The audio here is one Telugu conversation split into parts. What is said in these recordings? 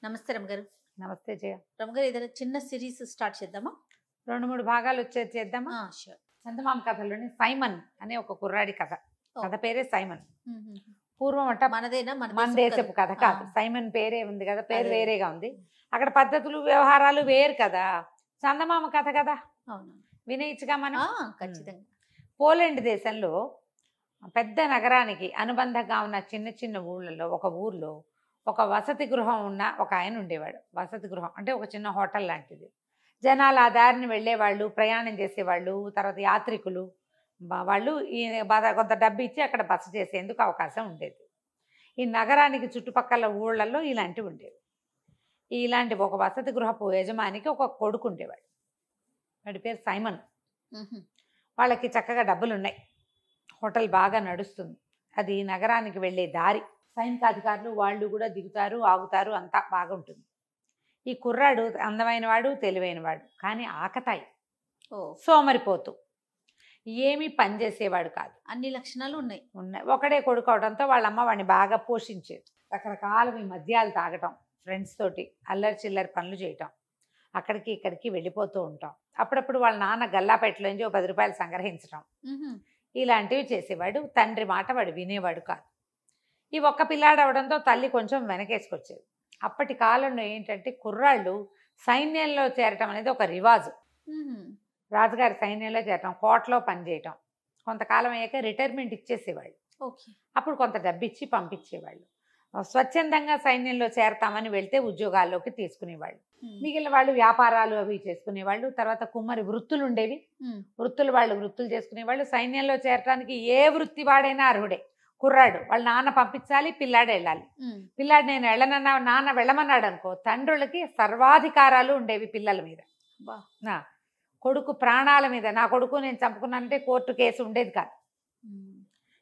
నమస్తే రమగారు. నమస్తే జయ. రమగారు ఏదైనా చిన్న సిరీస్ స్టార్ట్ చేద్దామా? 2, 3 భాగాలు వచ్చేది చేద్దామా? ష్యూర్. చందమామ కథలోని సైమన్ అనే ఒక కుర్రాడి కథ. కథ పేరే సైమన్. పూర్వం అంట మనదేనా? మన దేశపు కథ కాదు. సైమన్ పేరే ఉంది కదా, పేరు వేరేగా ఉంది. అక్కడ పద్ధతులు వ్యవహారాలు వేరు కదా. చందమామ కథ కదా, అవును, వినేయచ్చుగా మనం. ఖచ్చితంగా. పోలాండ్ దేశంలో పెద్ద నగరానికి అనుబంధంగా ఉన్న చిన్న చిన్న ఊళ్ళలో ఒక ఊర్లో ఒక వసతి గృహం ఉన్న ఒక ఆయన ఉండేవాడు. వసతి గృహం అంటే ఒక చిన్న హోటల్ లాంటిది. జనాలు ఆ దారిని వెళ్ళేవాళ్ళు, ప్రయాణం చేసేవాళ్ళు, తర్వాత యాత్రికులు వాళ్ళు ఈ కొంత డబ్బు ఇచ్చి అక్కడ బస చేసేందుకు అవకాశం ఉండేది. ఈ నగరానికి చుట్టుపక్కల ఊళ్ళల్లో ఇలాంటివి ఉండేవి. ఇలాంటి ఒక వసతి గృహపు యజమానికి ఒక కొడుకు ఉండేవాడు. వాడి పేరు సైమన్. వాళ్ళకి చక్కగా డబ్బులు ఉన్నాయి, హోటల్ బాగా నడుస్తుంది. అది నగరానికి వెళ్ళే దారి. సైనికాధికారులు వాళ్ళు కూడా దిగుతారు, ఆగుతారు, అంతా బాగుంటుంది. ఈ కుర్రాడు అందమైన వాడు, తెలివైనవాడు, కానీ ఆకతాయి, సోమరిపోతూ, ఏమీ పని చేసేవాడు కాదు. అన్ని లక్షణాలు ఉన్నాయి. ఒకడే కొడుకు అవడంతో వాళ్ళమ్మ వాడిని బాగా పోషించేది. రకరకాల మద్యాలు తాగటం, ఫ్రెండ్స్ తోటి అల్లరి చిల్లరి పనులు చేయటం, అక్కడికి ఇక్కడికి వెళ్ళిపోతూ ఉంటాం. అప్పుడప్పుడు వాళ్ళ నాన్న గల్లాపెట్టలోంచి 10 రూపాయలు సంగ్రహించడం, ఇలాంటివి చేసేవాడు. తండ్రి మాట వాడు వినేవాడు కాదు. ఈ ఒక్క పిల్లాడు అవడంతో తల్లి కొంచెం వెనకేసుకొచ్చేది. అప్పటి కాలంలో ఏంటంటే కుర్రాళ్ళు సైన్యంలో చేరటం అనేది ఒక రివాజు. రాజుగారి సైన్యంలో చేరటం, కోటలో పనిచేయటం, కొంతకాలం అయ్యాక రిటైర్మెంట్ ఇచ్చేసేవాళ్ళు. అప్పుడు కొంత డబ్బు ఇచ్చి పంపించేవాళ్ళు. స్వచ్ఛందంగా సైన్యంలో చేరతామని వెళ్తే ఉద్యోగాల్లోకి తీసుకునేవాళ్ళు. మిగిలిన వాళ్ళు వ్యాపారాలు అవి చేసుకునేవాళ్ళు. తర్వాత కుమ్మరి వృత్తులు ఉండేవి, వృత్తులు చేసుకునేవాళ్ళు. సైన్యంలో చేరటానికి ఏ వృత్తి వాడైనా అర్హుడే. కుర్రాడు వాళ్ళ నాన్న పంపించాలి, పిల్లాడు వెళ్ళాలి. పిల్లాడు నేను వెళ్ళనన్నా నాన్న వెళ్ళమన్నాడు అనుకో, తండ్రులకి సర్వాధికారాలు ఉండేవి పిల్లల మీద. కొడుకు ప్రాణాల మీద, నా కొడుకు నేను చంపుకున్నానంటే కోర్టు కేసు ఉండేది కాదు.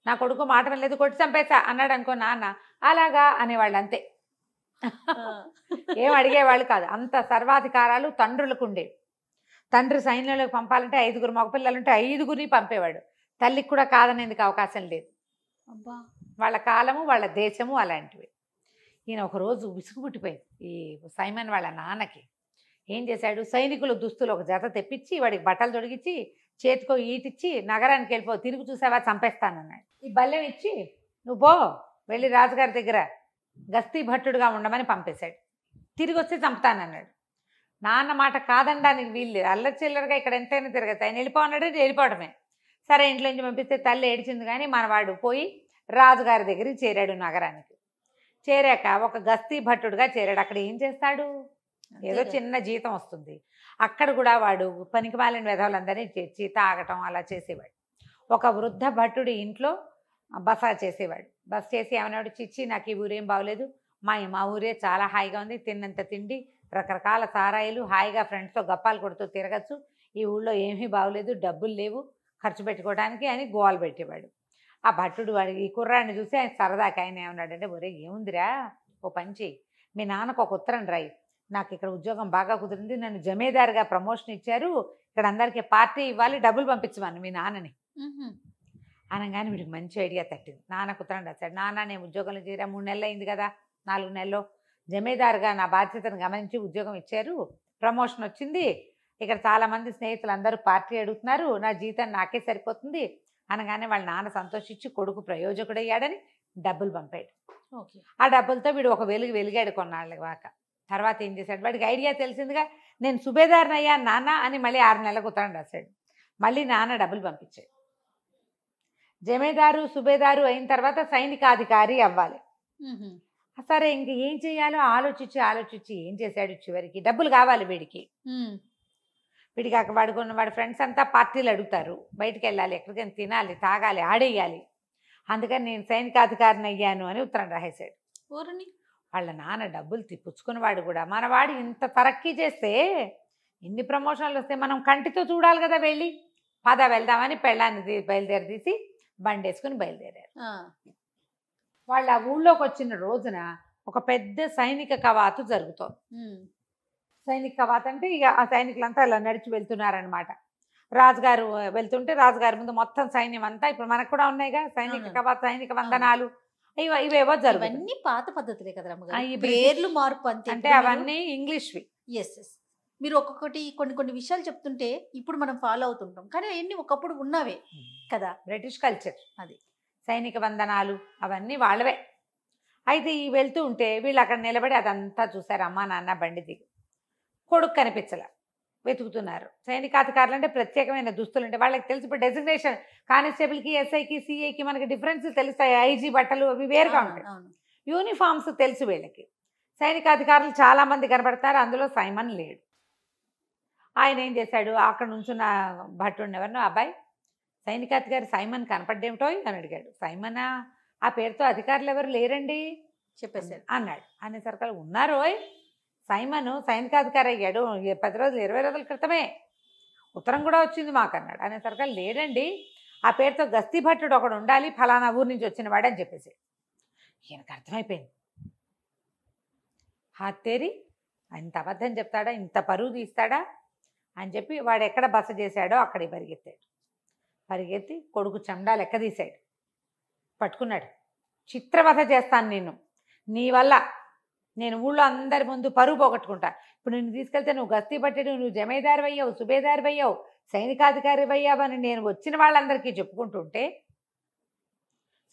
నా కొడుకు మాట వెళ్ళలేదు, కొట్టి చంపేసా అన్నాడు అనుకో నాన్న, అలాగా అనేవాళ్ళు, అంతే. ఏం అడిగేవాళ్ళు కాదు. అంత సర్వాధికారాలు తండ్రులకు ఉండేవి. తండ్రి సైన్యంలోకి పంపాలంటే 5 మగపిల్లలు ఉంటే 5 పంపేవాడు. తల్లికి కూడా కాదనేందుకు అవకాశం లేదు. వాళ్ళ కాలము, వాళ్ళ దేశము అలాంటివి. ఈయన ఒకరోజు విసుగు పుట్టిపోయింది ఈ సైమన్ వాళ్ళ నాన్నకి. ఏం చేశాడు, సైనికుల దుస్తులు ఒక జత తెప్పించి వాడికి బట్టలు తొడిగించి చేతికో ఈటిచ్చి నగరానికి వెళ్ళిపో, తిరిగి చూసావా చంపేస్తానన్నాడు. ఈ బల్లెం ఇచ్చి నువ్వు పో, వెళ్ళి రాజుగారి దగ్గర గస్తీ భట్టుడుగా ఉండమని పంపేశాడు. తిరిగి వస్తే చంపుతానన్నాడు. నాన్న మాట కాదనడానికి వీళ్ళు అల్లరి చిల్లరగా ఇక్కడ ఎంతైనా తిరగచ్చు. ఆయన వెళ్ళిపోన్నాడు, వెళ్ళిపోవడమే. సరే ఇంట్లో నుంచి పంపిస్తే తల్లి ఏడిచింది, కానీ మనవాడు పోయి రాజుగారి దగ్గరికి చేరాడు. నగరానికి చేరాక ఒక గస్తీ భట్టుడుగా చేరాడు. అక్కడ ఏం చేస్తాడు, ఏదో చిన్న జీతం వస్తుంది. అక్కడ కూడా వాడు పనికిమాలిన వెధవలందరినీ తెచ్చి తాగటం అలా చేసేవాడు. ఒక వృద్ధ భట్టుడి ఇంట్లో బస చేసేవాడు. బస చేసి ఏమన్నాడు, చిచ్చి నాకు ఈ ఊరేం బాగోలేదు, మా ఊరే చాలా హాయిగా ఉంది, తిన్నంత తిండి, రకరకాల సారాయిలు, హాయిగా ఫ్రెండ్స్తో గప్పాలు కొడుతూ తిరగచ్చు, ఈ ఊళ్ళో ఏమీ బాగోలేదు, డబ్బులు లేవు ఖర్చు పెట్టుకోవడానికి అని గోలు పెట్టేవాడు. ఆ భట్టుడు వాడి ఈ కుర్రాడిని చూసి ఆయన సరదాకి ఆయన ఏమన్నాడంటే, ఒరే ఏముందిరా, ఓ పని చెయ్యి, మీ నాన్నకు ఒక ఉత్తరం రాయి, నాకు ఇక్కడ ఉద్యోగం బాగా కుదిరింది, నన్ను జమీదారుగా ప్రమోషన్ ఇచ్చారు, ఇక్కడ అందరికీ పార్టీ ఇవ్వాలి, డబ్బులు పంపించమను మీ నాన్నని అనగానే వీడికి మంచి ఐడియా తట్టింది. నాన్నకు ఉత్తరం రాశాడు. నాన్న నేను ఉద్యోగంలో చేరా 3 నెలలు అయింది కదా, 4 నెలల్లో జమీదారుగా నా బాధ్యతను గమనించి ఉద్యోగం ఇచ్చారు, ప్రమోషన్ వచ్చింది, ఇక్కడ చాలామంది స్నేహితులు అందరూ పార్టీ అడుగుతున్నారు, నా జీతం నాకే సరిపోతుంది అనగానే వాళ్ళ నాన్న సంతోషించి కొడుకు ప్రయోజకుడయ్యాడని డబ్బులు పంపాడు. ఆ డబ్బులతో వీడు ఒక వెలిగాడు కొన్నాళ్ళ దాకా. తర్వాత ఏం చేశాడు, వాడికి ఐడియా తెలిసిందిగా, నేను సుబేదారుని అయ్యా నాన్న అని మళ్ళీ 6 నెలలకు ఉత్తరం రాశాడు. మళ్ళీ నాన్న డబ్బులు పంపించాడు. జమీదారు సుబేదారు అయిన తర్వాత సైనికాధికారి అవ్వాలి. సరే ఇంక ఏం చేయాలో ఆలోచించి ఏం చేశాడు, చివరికి డబ్బులు కావాలి వీడికి. వీడికి వాడి ఫ్రెండ్స్ అంతా పార్టీలు అడుగుతారు, బయటికి వెళ్ళాలి, ఎక్కడికైనా తినాలి, తాగాలి, ఆడేయాలి, అందుకని నేను సైనికాధికారిని అయ్యాను అని ఉత్తరం రాసేశాడు. వాళ్ళ నాన్న డబ్బులు పుచ్చుకున్నవాడు కూడా, మనవాడు ఇంత తరక్కీ చేస్తే, ఇన్ని ప్రమోషన్లు వస్తే మనం కంటితో చూడాలి కదా, వెళ్ళి పద వెళ్దామని పెళ్ళాన్ని బయలుదేరి బండి వేసుకుని బయలుదేరారు. వాళ్ళ ఊళ్ళోకి వచ్చిన రోజున ఒక పెద్ద సైనిక కవాతు జరుగుతోంది. సైనిక కవాతు అంటే ఇక ఆ సైనికులంతా ఇలా నడిచి వెళ్తున్నారనమాట. రాజుగారు వెళ్తుంటే రాజుగారి ముందు మొత్తం సైన్యం అంతా, ఇప్పుడు మనకు కూడా ఉన్నాయిగా సైనిక కవాతు, సైనిక వందనాలు, ఇవేవో జరుగుతాయి. ఇవన్నీ పాత పద్ధతులే కదా ఈ రమ్మగారు. బ్రిటిష్ పేర్లు మార్పు అంతే. అంటే అవన్నీ ఇంగ్లీష్వి. ఎస్ మీరు ఒక్కొక్కటి కొన్ని విషయాలు చెప్తుంటే ఇప్పుడు మనం ఫాలో అవుతుంటాం, కానీ అవన్నీ ఒకప్పుడు ఉన్నవే కదా. బ్రిటిష్ కల్చర్ అది. సైనిక వందనాలు అవన్నీ వాళ్ళవే. అయితే ఈ వెళ్తూ ఉంటే వీళ్ళు అక్కడ నిలబడి అదంతా చూశారు. అమ్మా నాన్న బండి దిగి కొడుకు కనిపించల వెతుకుతున్నారు. సైనికాధికారులు అంటే ప్రత్యేకమైన దుస్తులు అంటే వాళ్ళకి తెలిసి ఇప్పుడు డెసిగ్నేషన్ కానిస్టేబుల్కి ఎస్ఐకి సిఐకి మనకి డిఫరెన్స్ తెలుస్తాయి. ఐజీ బట్టలు అవి వేరుగా ఉంటాయి. అవును. యూనిఫామ్స్ తెలుసు వీళ్ళకి. సైనికాధికారులు చాలామంది కనబడతారు, అందులో సైమన్ లేడు. ఆయన ఏం చేశాడు, అక్కడ నుంచున్న భట్టుడిని ఎవరినో, అబ్బాయి సైనికాధికారి సైమన్ కనపడ్డేమిటో అని అడిగాడు. సైమనా, ఆ పేరుతో అధికారులు ఎవరు లేరండి చెప్పేశారు అన్నాడు. అనేసరికి ఉన్నారోయ్, సైమన్ సైనికాధికారి అయ్యాడు 10 రోజులు 20 రోజుల క్రితమే, ఉత్తరం కూడా వచ్చింది మాకు అన్నాడు. అనేసరికి లేడండి, ఆ పేరుతో గస్తీ భట్టుడు ఒకడు ఉండాలి, ఫలానా ఊరు నుంచి వచ్చిన వాడు అని చెప్పేసి. ఈయనకు అర్థమైపోయింది, హాతేరి ఇంత అబద్ధం చెప్తాడా, ఇంత పరువు తీస్తాడా అని చెప్పి వాడు ఎక్కడ బస చేశాడో అక్కడికి పరిగెత్తాడు. పరిగెత్తి కొడుకు చెండా లెక్క తీశాడు, పట్టుకున్నాడు. చిత్రవధ చేస్తాను నిన్ను, నీ వల్ల నేను ఊళ్ళో అందరి ముందు పరువు పోగొట్టుకుంటా. ఇప్పుడు నిన్ను తీసుకెళ్తే నువ్వు గస్తీ పట్టాడు, నువ్వు జమీదారు అయ్యావు, సుబేదారు అయ్యావు, సైనికాధికారి అయ్యావు అని నేను వచ్చిన వాళ్ళందరికీ చెప్పుకుంటుంటే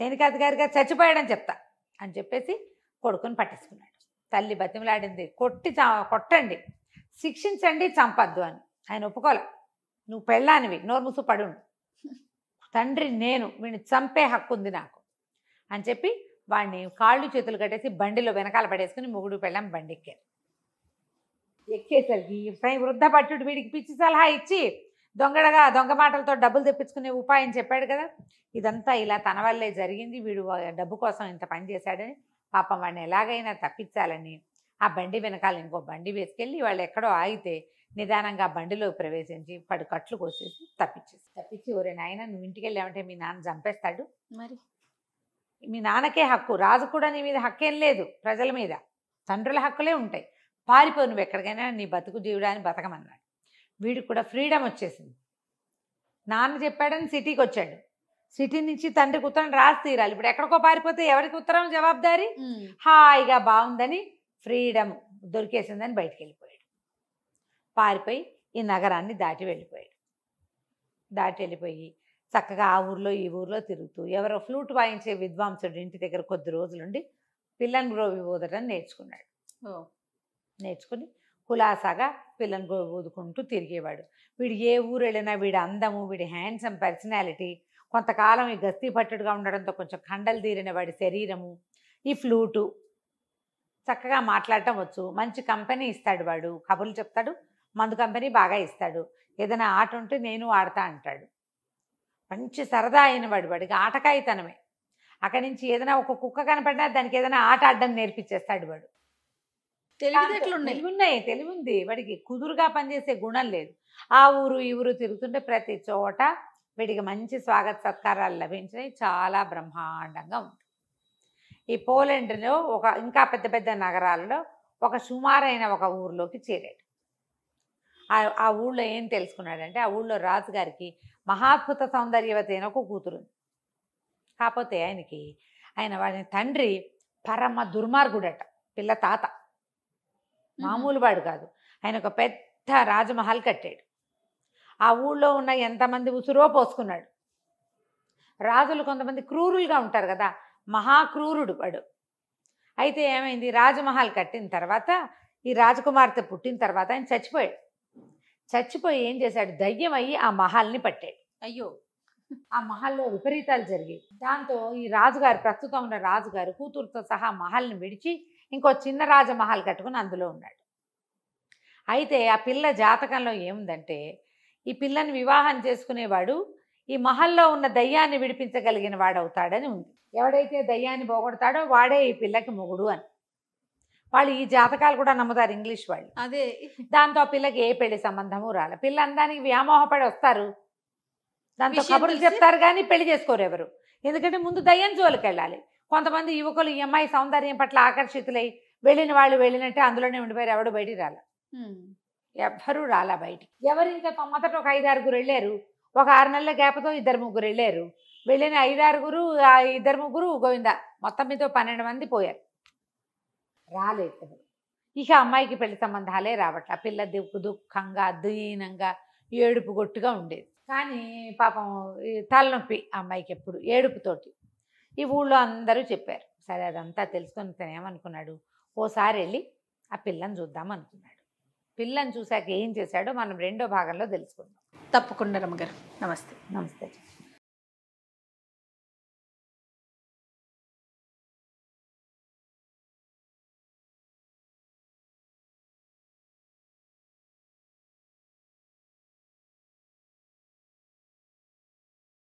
సైనికాధికారిగా చచ్చిపోయాడని చెప్తా అని చెప్పేసి కొడుకుని పట్టేసుకున్నాడు. తల్లి బతిమలాడింది, కొట్టండి, శిక్షించండి, చంపద్దు అని. ఆయన ఒప్పుకోలే. నువ్వు పెళ్ళానివి, నోరు మూసు పడుండు, తండ్రి నేను, వీడిని చంపే హక్కు ఉంది నాకు అని చెప్పి వాడిని కాళ్ళు చేతులు కట్టేసి బండిలో వెనకాల పడేసుకుని మొగుడు పెళ్ళాం బండి ఎక్కారు. ఎక్కేసరికి వృద్ధ భట్టుడు వీడికి పిచ్చి సలహా ఇచ్చి దొంగ మాటలతో డబ్బులు తెప్పించుకునే ఉపాయం చెప్పాడు కదా. ఇదంతా ఇలా తన వల్లే జరిగింది, వీడు డబ్బు కోసం ఇంత పని చేశాడని పాపం వాడిని ఎలాగైనా తప్పించాలని ఆ బండి వెనకాల ఇంకో బండి వేసుకెళ్ళి వాళ్ళు ఎక్కడో ఆగితే నిదానంగా బండిలో ప్రవేశించి కట్లు కోసేసి తప్పించి ఒరే నాయన నువ్వు ఇంటికి వెళ్ళామంటే మీ నాన్న చంపేస్తాడు, మరి మీ నాన్నకే హక్కు, రాజు కూడా నీ మీద హక్కేం లేదు, ప్రజల మీద తండ్రుల హక్కులే ఉంటాయి, పారిపో నువ్వు ఎక్కడికైనా, నీ బతుకు జీవుడాన్ని బతకమన్నాడు. వీడికి కూడా ఫ్రీడమ్ వచ్చేసింది. నాన్న చెప్పాడని సిటీకి వచ్చాడు, సిటీ నుంచి తండ్రికి ఉత్తరం రాసి తీరాలి. ఇప్పుడు ఎక్కడికో పారిపోతే ఎవరికి ఉత్తరం జవాబుదారీ? హాయిగా బాగుందని ఫ్రీడమ్ దొరికేసిందని బయటికి వెళ్ళిపోయాడు. పారిపోయి ఈ నగరాన్ని దాటి వెళ్ళిపోయి చక్కగా ఆ ఊర్లో ఈ ఊర్లో తిరుగుతూ ఎవరో ఫ్లూట్ వాయించే విద్వాంసుడు ఇంటి దగ్గర కొద్ది రోజులుండి పిల్లని గ్రోవి ఊదటం నేర్చుకున్నాడు. నేర్చుకుని కులాసాగా పిల్లని గ్రోవి ఊదుకుంటూ తిరిగేవాడు. వీడు ఏ ఊరు వెళ్ళినా వీడి అందము, వీడి హ్యాండ్సమ్ పర్సనాలిటీ, కొంతకాలం ఈ గస్తీ పట్టుడుగా ఉండడంతో కొంచెం కండలు తీరిన వాడి శరీరము, ఈ ఫ్లూటు, చక్కగా మాట్లాడటం వచ్చు, మంచి కంపెనీ ఇస్తాడు, వాడు కబుర్లు చెప్తాడు, మందు కంపెనీ బాగా ఇస్తాడు, ఏదైనా ఆట ఉంటే నేను ఆడతా అంటాడు, మంచి సరదా అయిన వాడికి ఆటకాయితనమే. అక్కడి నుంచి ఏదైనా ఒక కుక్క కనపడినా దానికి ఏదైనా ఆట ఆడడం నేర్పించేస్తాడు వాడు. తెలివి ఉంది వాడికి, కుదురుగా పనిచేసే గుణం లేదు. ఆ ఊరు ఈ ఊరు తిరుగుతుంటే ప్రతి చోట వీడికి మంచి స్వాగత సత్కారాలు లభించినాయి, చాలా బ్రహ్మాండంగా ఉంటుంది. ఈ పోలాండ్లో ఇంకా పెద్ద పెద్ద నగరాలలో ఒక సుమారైన ఒక ఊర్లోకి చేరాడు. ఆ ఊళ్ళో ఏం తెలుసుకున్నాడంటే, ఆ ఊళ్ళో రాజుగారికి మహాద్భుత సౌందర్యవతి అయిన ఒక కూతురు. కాకపోతే ఆయన వాడి తండ్రి పరమ దుర్మార్గుడట, పిల్ల తాత మామూలు వాడు కాదు. ఆయన ఒక పెద్ద రాజమహల్ కట్టాడు. ఆ ఊళ్ళో ఉన్న ఎంతమంది ఉసురో పోసుకున్నాడు. రాజులు కొంతమంది క్రూరులుగా ఉంటారు కదా, మహాక్రూరుడు వాడు. అయితే ఏమైంది, రాజమహల్ కట్టిన తర్వాత ఈ రాజకుమార్తె పుట్టిన తర్వాత ఆయన చచ్చిపోయి ఏం చేశాడు, దయ్యం అయ్యి ఆ మహల్ని పట్టాడు. అయ్యో, ఆ మహల్లో విపరీతాలు జరిగాయి. దాంతో ఈ రాజుగారు, ప్రస్తుతం ఉన్న రాజుగారు కూతురుతో సహా మహల్ని విడిచి ఇంకో చిన్న రాజమహల్ కట్టుకుని అందులో ఉన్నాడు. అయితే ఆ పిల్ల జాతకంలో ఏముందంటే, ఈ పిల్లని వివాహం చేసుకునేవాడు ఈ మహల్లో ఉన్న దయ్యాన్ని విడిపించగలిగిన వాడవుతాడని ఉంది. ఎవడైతే దయ్యాన్ని పోగొడతాడో వాడే ఈ పిల్లకి మొగుడు అని. వాళ్ళు ఈ జాతకాలు కూడా నమ్ముతారు ఇంగ్లీష్ వాళ్ళు. అదే దాంతో ఆ పిల్లకి ఏ పెళ్లి సంబంధము రాలే. పిల్ల అందానికి వ్యామోహపడి వస్తారు, దాంతో కబుర్లు చెప్తారు కానీ పెళ్లి చేసుకోరు ఎవరు. ఎందుకంటే ముందు దయ్యం జోలికి వెళ్ళాలి. కొంతమంది యువకులు ఈ అమ్మాయి సౌందర్యం పట్ల ఆకర్షితులై వెళ్ళిన వాళ్ళు వెళ్ళినట్టే అందులోనే ఉండిపోయారు, ఎవడు బయటికి రాల, ఎవ్వరూ రాలా బయటికి. ఎవరు ఇంకా మొదట ఒక 5-6 వెళ్ళారు, ఒక 6 నెలల గ్యాప్తో 2-3 వెళ్ళారు. వెళ్ళిన 5-6 2-3 గోవింద మొత్తం మీద 12 మంది పోయారు, రాలేదు ఎవరు. ఇక అమ్మాయికి పెళ్లి సంబంధాలే రావట్లే. ఆ పిల్ల దుఃఖంగా దీనంగా ఏడుపు గొట్టుగా ఉండేది. కానీ పాపం ఈ తలనొప్పి ఆ అమ్మాయికి ఎప్పుడు ఏడుపుతోటి. ఈ ఊళ్ళో అందరూ చెప్పారు. సరే అదంతా తెలుసుకొని తను ఏమనుకున్నాడు, ఓసారి వెళ్ళి ఆ పిల్లని చూద్దాం అనుకున్నాడు. పిల్లని చూశాక ఏం చేశాడో మనం రెండో భాగంలో తెలుసుకుందాం. తప్పకుండా రమ్మగారు. నమస్తే. నమస్తే.